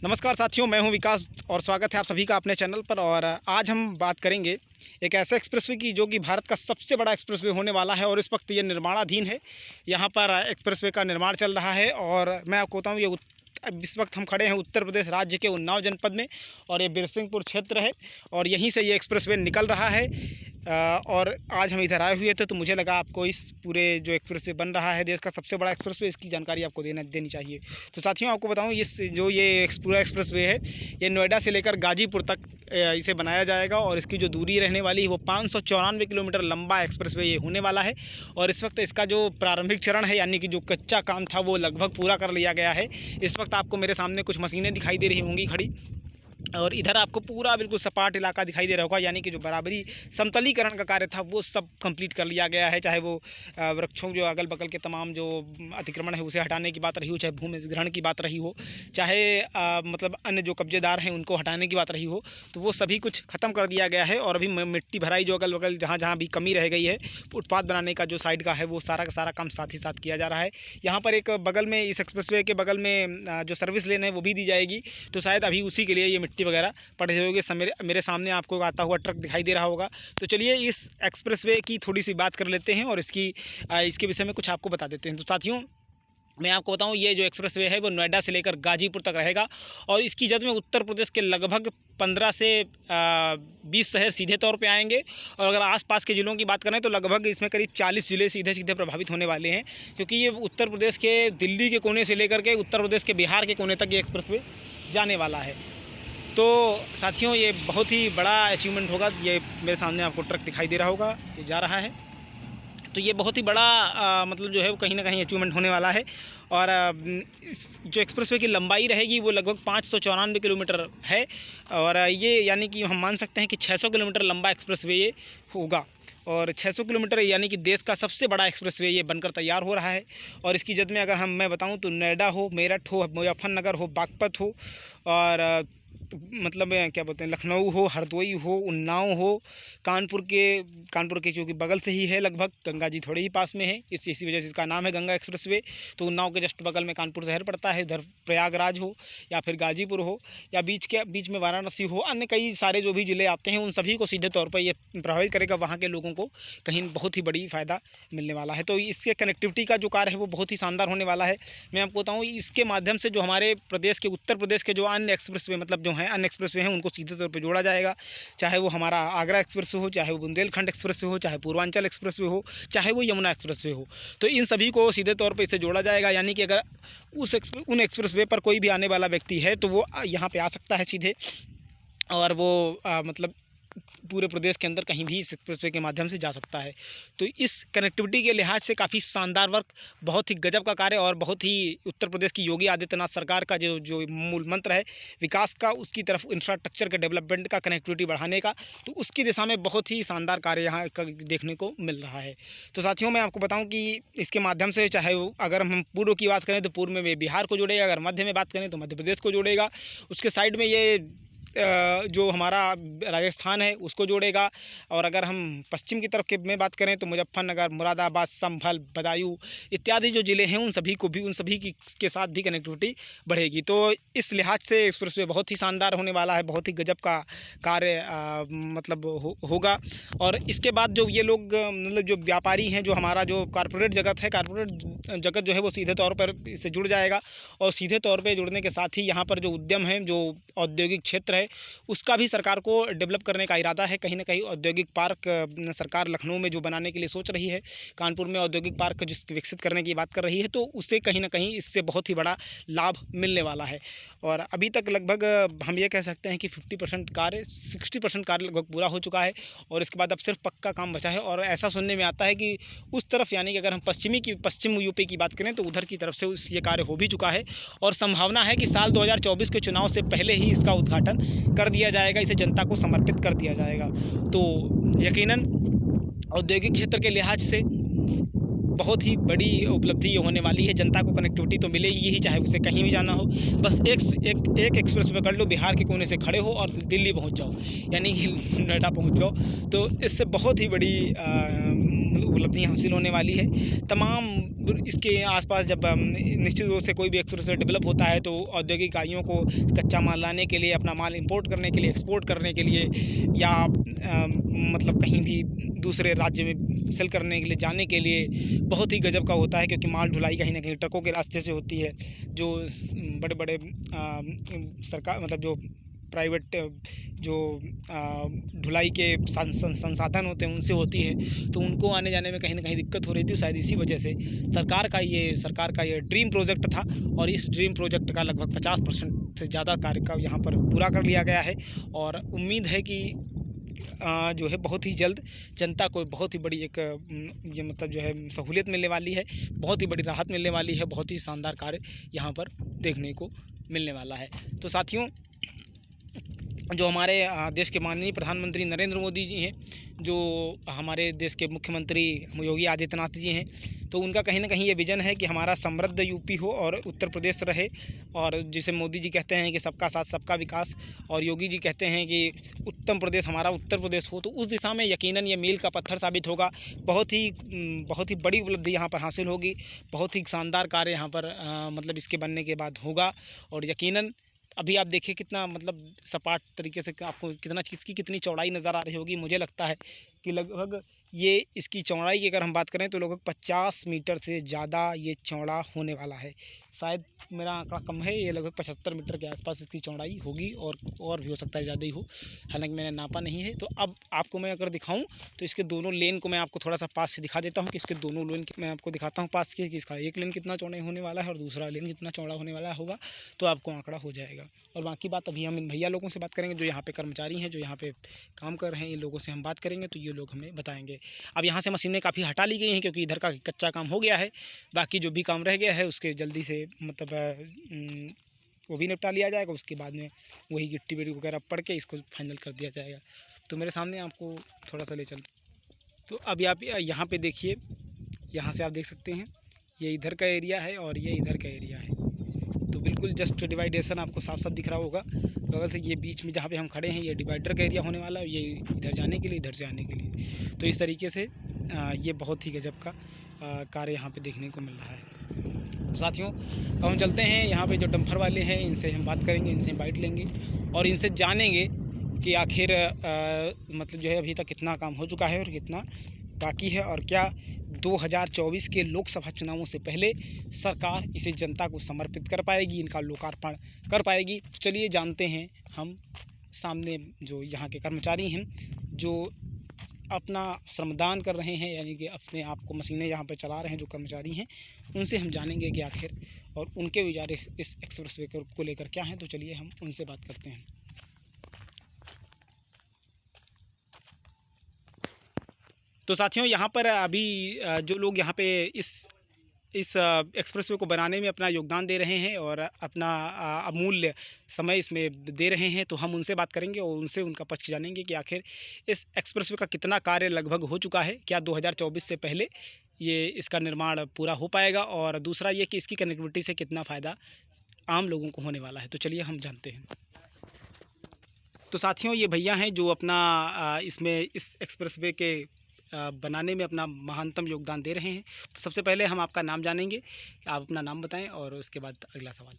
नमस्कार साथियों, मैं हूं विकास और स्वागत है आप सभी का अपने चैनल पर। और आज हम बात करेंगे एक ऐसे एक्सप्रेसवे की जो कि भारत का सबसे बड़ा एक्सप्रेसवे होने वाला है और इस वक्त ये निर्माणाधीन है। यहाँ पर एक्सप्रेसवे का निर्माण चल रहा है और मैं आपको बताऊँ ये इस वक्त हम खड़े हैं उत्तर प्रदेश राज्य के उन्नाव जनपद में और ये बिरसिंहपुर क्षेत्र है और यहीं से ये एक्सप्रेसवे निकल रहा है। और आज हम इधर आए हुए थे तो मुझे लगा आपको इस पूरे जो एक्सप्रेसवे बन रहा है देश का सबसे बड़ा एक्सप्रेसवे, इसकी जानकारी आपको देनी चाहिए। तो साथियों आपको बताऊं ये पूरा एक्सप्रेसवे है ये नोएडा से लेकर गाजीपुर तक इसे बनाया जाएगा और इसकी जो दूरी रहने वाली है वो 594 किलोमीटर लंबा एक्सप्रेसवे ये होने वाला है। और इस वक्त इसका जो प्रारंभिक चरण है यानी कि जो कच्चा काम था वो लगभग पूरा कर लिया गया है। इस वक्त आपको मेरे सामने कुछ मशीनें दिखाई दे रही होंगी खड़ी और इधर आपको पूरा बिल्कुल सपाट इलाका दिखाई दे रहा होगा, यानी कि जो बराबरी समतलीकरण का कार्य था वो सब कंप्लीट कर लिया गया है। चाहे वो वृक्षों जो अगल बगल के तमाम जो अतिक्रमण है उसे हटाने की बात रही हो, चाहे भूमि अधिग्रहण की बात रही हो, चाहे मतलब अन्य जो कब्जेदार हैं उनको हटाने की बात रही हो, तो वो सभी कुछ ख़त्म कर दिया गया है। और अभी मिट्टी भराई जो अगल बगल जहाँ जहाँ भी कमी रह गई है फुटपाथ बनाने का जो साइड का है वो सारा का सारा काम साथ ही साथ किया जा रहा है। यहाँ पर एक बगल में इस एक्सप्रेसवे के बगल में जो सर्विस लेन है वो भी दी जाएगी, तो शायद अभी उसी के लिए ये मिट्टी वगैरह पड़े होंगे। मेरे सामने आपको आता हुआ ट्रक दिखाई दे रहा होगा। तो चलिए इस एक्सप्रेसवे की थोड़ी सी बात कर लेते हैं और इसके विषय में कुछ आपको बता देते हैं। तो साथियों मैं आपको बताऊं ये जो एक्सप्रेसवे है वो नोएडा से लेकर गाजीपुर तक रहेगा और इसकी जद में उत्तर प्रदेश के लगभग 15 से 20 शहर सीधे तौर पे आएंगे और अगर आसपास के ज़िलों की बात करें तो लगभग इसमें करीब 40 ज़िले सीधे सीधे प्रभावित होने वाले हैं, क्योंकि ये उत्तर प्रदेश के दिल्ली के कोने से लेकर के उत्तर प्रदेश के बिहार के कोने तक ये एक्सप्रेसवे जाने वाला है। तो साथियों ये बहुत ही बड़ा अचीवमेंट होगा। ये मेरे सामने आपको ट्रक दिखाई दे रहा होगा, ये जा रहा है, तो ये बहुत ही बड़ा मतलब जो है वो कहीं ना कहीं अचीवमेंट होने वाला है। और इस जो एक्सप्रेसवे की लंबाई रहेगी वो लगभग 594 किलोमीटर है और ये यानी कि हम मान सकते हैं कि 600 किलोमीटर लंबा एक्सप्रेसवे ये होगा और 600 किलोमीटर यानी कि देश का सबसे बड़ा एक्सप्रेसवे ये बनकर तैयार हो रहा है। और इसकी जद में अगर मैं बताऊं तो नोएडा हो, मेरठ हो, मुजफ्फरनगर हो, बागपत हो और मतलब क्या बोलते हैं लखनऊ हो, हरदोई हो, उन्नाव हो, कानपुर के क्योंकि बगल से ही है, लगभग गंगा जी थोड़े ही पास में है, इसी वजह से इसका नाम है गंगा एक्सप्रेसवे। तो उन्नाव के जस्ट बगल में कानपुर शहर पड़ता है, इधर प्रयागराज हो या फिर गाजीपुर हो या बीच में वाराणसी हो, अन्य कई सारे जो भी ज़िले आते हैं उन सभी को सीधे तौर पर ये प्रभावित करेगा। वहाँ के लोगों को कहीं बहुत ही बड़ी फ़ायदा मिलने वाला है। तो इसके कनेक्टिविटी का जो कार्य है वो बहुत ही शानदार होने वाला है। मैं आपको बताऊँ इसके माध्यम से जो हमारे प्रदेश के उत्तर प्रदेश के जो अन्य एक्सप्रेसवे मतलब जो हैं अन्य एक्सप्रेसवे हैं उनको सीधे तौर पे जोड़ा जाएगा। चाहे वो हमारा आगरा एक्सप्रेसवे हो, चाहे वो बुंदेलखंड एक्सप्रेसवे हो, चाहे पूर्वांचल एक्सप्रेसवे हो, चाहे वो यमुना एक्सप्रेसवे हो, तो इन सभी को सीधे तौर पे इससे जोड़ा जाएगा। यानी कि अगर उन एक्सप्रेसवे पर कोई भी आने वाला व्यक्ति है तो वो यहाँ पे आ सकता है सीधे और वो मतलब पूरे प्रदेश के अंदर कहीं भी इस एक्सप्रेसवे के माध्यम से जा सकता है। तो इस कनेक्टिविटी के लिहाज से काफ़ी शानदार वर्क, बहुत ही गजब का कार्य और बहुत ही उत्तर प्रदेश की योगी आदित्यनाथ सरकार का जो मूल मंत्र है विकास का, उसकी तरफ इंफ्रास्ट्रक्चर के डेवलपमेंट का, कनेक्टिविटी बढ़ाने का, तो उसकी दिशा में बहुत ही शानदार कार्य यहाँ देखने को मिल रहा है। तो साथियों मैं आपको बताऊँ कि इसके माध्यम से चाहे अगर हम पूर्व की बात करें तो पूर्व में बिहार को जोड़ेगा, अगर मध्य में बात करें तो मध्य प्रदेश को जोड़ेगा, उसके साइड में ये जो हमारा राजस्थान है उसको जोड़ेगा और अगर हम पश्चिम की तरफ में बात करें तो मुजफ्फरनगर, मुरादाबाद, संभल, बदायूं इत्यादि जो ज़िले हैं उन सभी के साथ भी कनेक्टिविटी बढ़ेगी। तो इस लिहाज से एक्सप्रेसवे बहुत ही शानदार होने वाला है, बहुत ही गजब का कार्य मतलब होगा। और इसके बाद जो ये लोग मतलब जो व्यापारी हैं, जो हमारा जो कॉरपोरेट जगत है, कॉरपोरेट जगत जो है वो सीधे तौर पर इससे जुड़ जाएगा और सीधे तौर पर जुड़ने के साथ ही यहाँ पर जो उद्यम है, जो औद्योगिक क्षेत्र है उसका भी सरकार को डेवलप करने का इरादा है। कहीं ना कहीं औद्योगिक पार्क सरकार लखनऊ में जो बनाने के लिए सोच रही है, कानपुर में औद्योगिक पार्क जिसको विकसित करने की बात कर रही है, तो उससे कहीं ना कहीं इससे बहुत ही बड़ा लाभ मिलने वाला है। और अभी तक लगभग हम ये कह सकते हैं कि 60% कार्य लगभग पूरा हो चुका है और इसके बाद अब सिर्फ पक्का काम बचा है। और ऐसा सुनने में आता है कि उस तरफ यानी कि अगर हम पश्चिम यूपी की बात करें तो उधर की तरफ से ये कार्य हो भी चुका है और संभावना है कि साल 2024 के चुनाव से पहले ही इसका उद्घाटन कर दिया जाएगा, इसे जनता को समर्पित कर दिया जाएगा। तो यकीनन औद्योगिक क्षेत्र के लिहाज से बहुत ही बड़ी उपलब्धि ये होने वाली है। जनता को कनेक्टिविटी तो मिलेगी ही, चाहे उसे कहीं भी जाना हो, बस एक एक्सप्रेस पकड़ लो, बिहार के कोने से खड़े हो और दिल्ली पहुंच जाओ, यानी कि नोएडा पहुंच जाओ। तो इससे बहुत ही बड़ी उपलब्धियाँ हासिल होने वाली है। तमाम इसके आसपास जब निश्चित रूप से कोई भी एक्सप्रेसवे डेवलप होता है तो औद्योगिक इकाइयों को कच्चा माल लाने के लिए, अपना माल इंपोर्ट करने के लिए, एक्सपोर्ट करने के लिए, या मतलब कहीं भी दूसरे राज्य में सेल करने के लिए जाने के लिए बहुत ही गजब का होता है, क्योंकि माल ढुलाई कहीं ना कहीं ट्रकों के रास्ते से होती है, जो बड़े बड़े सरकार मतलब जो प्राइवेट जो ढुलाई के संसाधन होते हैं उनसे होती है, तो उनको आने जाने में कहीं ना कहीं दिक्कत हो रही थी। शायद इसी वजह से सरकार का ये ड्रीम प्रोजेक्ट था, और इस ड्रीम प्रोजेक्ट का लगभग 50% से ज़्यादा कार्य का यहाँ पर पूरा कर लिया गया है। और उम्मीद है कि जो है बहुत ही जल्द जनता को बहुत ही बड़ी एक ये मतलब जो है सहूलियत मिलने वाली है, बहुत ही बड़ी राहत मिलने वाली है, बहुत ही शानदार कार्य यहाँ पर देखने को मिलने वाला है। तो साथियों, जो हमारे देश के माननीय प्रधानमंत्री नरेंद्र मोदी जी हैं, जो हमारे देश के मुख्यमंत्री योगी आदित्यनाथ जी हैं, तो उनका कहीं ना कहीं ये विज़न है कि हमारा समृद्ध यूपी हो और उत्तर प्रदेश रहे, और जिसे मोदी जी कहते हैं कि सबका साथ सबका विकास, और योगी जी कहते हैं कि उत्तम प्रदेश हमारा उत्तर प्रदेश हो, तो उस दिशा में यकीनन ये मील का पत्थर साबित होगा। बहुत ही बड़ी उपलब्धि यहाँ पर हासिल होगी, बहुत ही शानदार कार्य यहाँ पर मतलब इसके बनने के बाद होगा। और यकीनन अभी आप देखिए कितना मतलब सपाट तरीके से आपको इसकी कितनी चौड़ाई नज़र आ रही होगी। मुझे लगता है कि लगभग ये इसकी चौड़ाई की अगर हम बात करें तो लगभग 50 मीटर से ज़्यादा ये चौड़ा होने वाला है। शायद मेरा आंकड़ा कम है, ये लगभग 75 मीटर के आसपास इसकी चौड़ाई होगी, और भी हो सकता है ज़्यादा ही हो, हालांकि मैंने नापा नहीं है। तो अब आपको मैं अगर दिखाऊं तो इसके दोनों लेन को मैं आपको थोड़ा सा पास से दिखा देता हूं कि इसके दोनों लेन मैं आपको दिखाता हूं पास के, कि इसका एक लेन कितना चौड़ा होने वाला है और दूसरा लेन कितना चौड़ा होने वाला होगा, तो आपको आंकड़ा हो जाएगा। और बाकी बात अभी हम इन भैया लोगों से बात करेंगे, जो यहाँ पे कर्मचारी हैं, जो यहाँ पे काम कर रहे हैं, इन लोगों से हम बात करेंगे तो ये लोग हमें बताएंगे। अब यहाँ से मशीनें काफ़ी हटा ली गई हैं, क्योंकि इधर का कच्चा काम हो गया है, बाकी जो भी काम रह गया है उसके जल्दी से मतलब वो भी निपटा लिया जाएगा। उसके बाद में वही गिट्टी बेड़ी वगैरह पड़ के इसको फाइनल कर दिया जाएगा। तो मेरे सामने आपको थोड़ा सा ले चलते, तो अभी आप यहाँ पे देखिए, यहाँ से आप देख सकते हैं ये इधर का एरिया है और ये इधर का एरिया है, तो बिल्कुल जस्ट डिवाइडेशन आपको साफ साफ दिख रहा होगा। बगल से ये बीच में जहाँ पे हम खड़े हैं ये डिवाइडर का एरिया होने वाला है, ये इधर जाने के लिए, इधर से आने के लिए। तो इस तरीके से ये बहुत ही गजब का कार्य यहाँ पे देखने को मिल रहा है। साथियों, अब हम चलते हैं यहाँ पे जो डंपर वाले हैं, इनसे हम बात करेंगे, इनसे बाइट लेंगे और इनसे जानेंगे कि आखिर मतलब जो है अभी तक कितना काम हो चुका है और कितना बाकी है, और क्या 2024 के लोकसभा चुनावों से पहले सरकार इसे जनता को समर्पित कर पाएगी, इनका लोकार्पण कर पाएगी। तो चलिए जानते हैं हम सामने जो यहाँ के कर्मचारी हैं, जो अपना श्रमदान कर रहे हैं, यानी कि अपने आप को मशीनें यहाँ पे चला रहे हैं, जो कर्मचारी हैं, उनसे हम जानेंगे कि आखिर और उनके विचार इस एक्सप्रेसवे को लेकर क्या हैं। तो चलिए हम उनसे बात करते हैं। तो साथियों, यहाँ पर अभी जो लोग यहाँ पे इस एक्सप्रेसवे को बनाने में अपना योगदान दे रहे हैं और अपना अमूल्य समय इसमें दे रहे हैं, तो हम उनसे बात करेंगे और उनसे उनका पक्ष जानेंगे कि आखिर इस एक्सप्रेसवे का कितना कार्य लगभग हो चुका है, क्या 2024 से पहले ये इसका निर्माण पूरा हो पाएगा, और दूसरा ये कि इसकी कनेक्टिविटी से कितना फ़ायदा आम लोगों को होने वाला है। तो चलिए हम जानते हैं। तो साथियों, ये भैया हैं जो अपना इसमें इस एक्सप्रेसवे के बनाने में अपना महानतम योगदान दे रहे हैं। तो सबसे पहले हम आपका नाम जानेंगे, आप अपना नाम बताएं और उसके बाद अगला सवाल।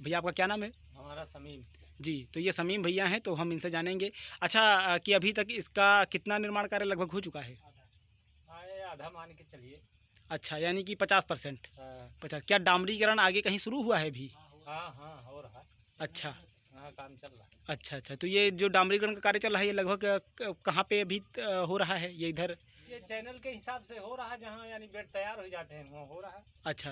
भैया आपका क्या नाम है? हमारा समीम जी। तो ये समीम भैया हैं, तो हम इनसे जानेंगे अच्छा कि अभी तक इसका कितना निर्माण कार्य लगभग हो चुका है? आधा मान के चलिए। अच्छा, यानी कि 50%। हाँ 50। क्या डामरीकरण आगे कहीं शुरू हुआ है अभी? हाँ हो रहा है। अच्छा हाँ काम चल रहा है। अच्छा। तो ये जो डामरीकरण का कार्य चल रहा है, ये लगभग कहाँ पे अभी हो रहा है? ये इधर ये चैनल के हिसाब से हो रहा है, जहाँ यानी बेड तैयार हो जाते हैं वहाँ हो रहा है। अच्छा,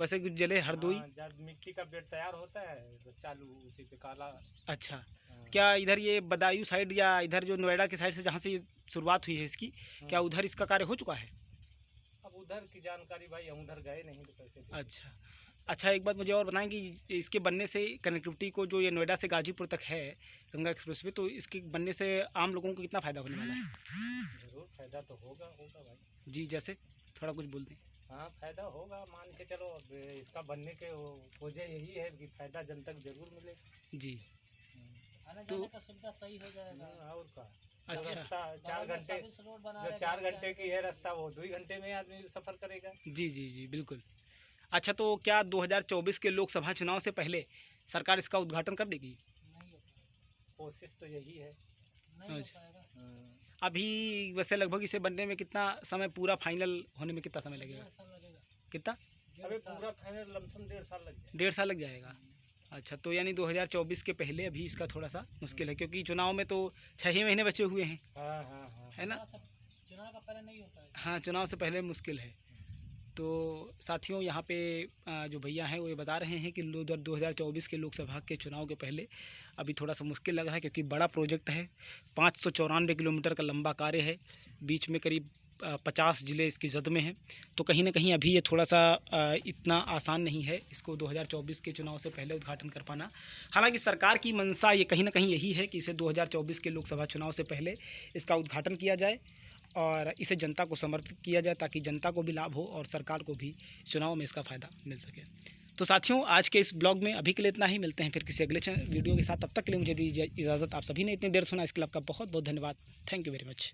वैसे कुछ जले हरदोई। जब मिट्टी का बेड तैयार होता है तो चालू उसी पे काला। अच्छा, क्या इधर ये बदायूं साइड या इधर जो नोएडा की साइड से जहाँ से शुरुआत हुई है इसकी, क्या उधर इसका कार्य हो चुका है? अब उधर की जानकारी भाई, हम उधर गए नहीं तो कैसे देखें। अच्छा, एक बात मुझे और बताएं कि इसके बनने से कनेक्टिविटी को, जो ये नोएडा से गाजीपुर तक है गंगा एक्सप्रेसवे, तो इसके बनने से आम लोगों को कितना फ़ायदा होने वाला है? जरूर फायदा तो होगा भाई जी, जैसे थोड़ा कुछ बोल दें। हाँ फायदा होगा, मान के चलो। अब इसका बनने के वजह यही है कि फायदा जनता को जरूर मिले जी। आने तो जाने का सुविधा सही हो जाएगा। और क्या, जो अच्छा। रास्ता 4 घंटे, जो 4 घंटे की है रास्ता, वो 2 घंटे में आदमी सफर करेगा। जी जी जी बिल्कुल। अच्छा, तो क्या 2024 के लोकसभा चुनाव से पहले सरकार इसका उद्घाटन कर देगी? कोशिश तो यही है। अच्छा। अभी वैसे लगभग इसे बनने में कितना समय, पूरा फाइनल होने में कितना समय लगेगा? कितना? अभी पूरा फाइनल लमसम 1.5 साल लग जाए। 1.5 साल लग जाएगा। अच्छा, तो यानी 2024 के पहले अभी इसका थोड़ा सा मुश्किल है, क्योंकि चुनाव में तो 6 ही महीने बचे हुए हैं, हाँ हाँ हाँ। है ना? चुनाव का पहले नहीं होता है। हाँ, चुनाव से पहले मुश्किल है। तो साथियों, यहाँ पे जो भैया हैं वो ये बता रहे हैं कि 2024 के लोकसभा के चुनाव के पहले अभी थोड़ा सा मुश्किल लग रहा है, क्योंकि बड़ा प्रोजेक्ट है, 594 किलोमीटर का लंबा कार्य है, बीच में करीब 50 ज़िले इसकी जद में हैं। तो कहीं ना कहीं अभी ये थोड़ा सा इतना आसान नहीं है इसको 2024 के चुनाव से पहले उद्घाटन कर पाना। हालांकि सरकार की मंशा ये कहीं ना कहीं यही है कि इसे 2024 के लोकसभा चुनाव से पहले इसका उद्घाटन किया जाए और इसे जनता को समर्पित किया जाए, ताकि जनता को भी लाभ हो और सरकार को भी चुनाव में इसका फ़ायदा मिल सके। तो साथियों, आज के इस ब्लॉग में अभी के लिए इतना ही। मिलते हैं फिर किसी अगले वीडियो के साथ। तब तक के लिए मुझे दीजिए इजाज़त। आप सभी ने इतनी देर सुना, इसके लिए आपका बहुत बहुत धन्यवाद। Thank you very much.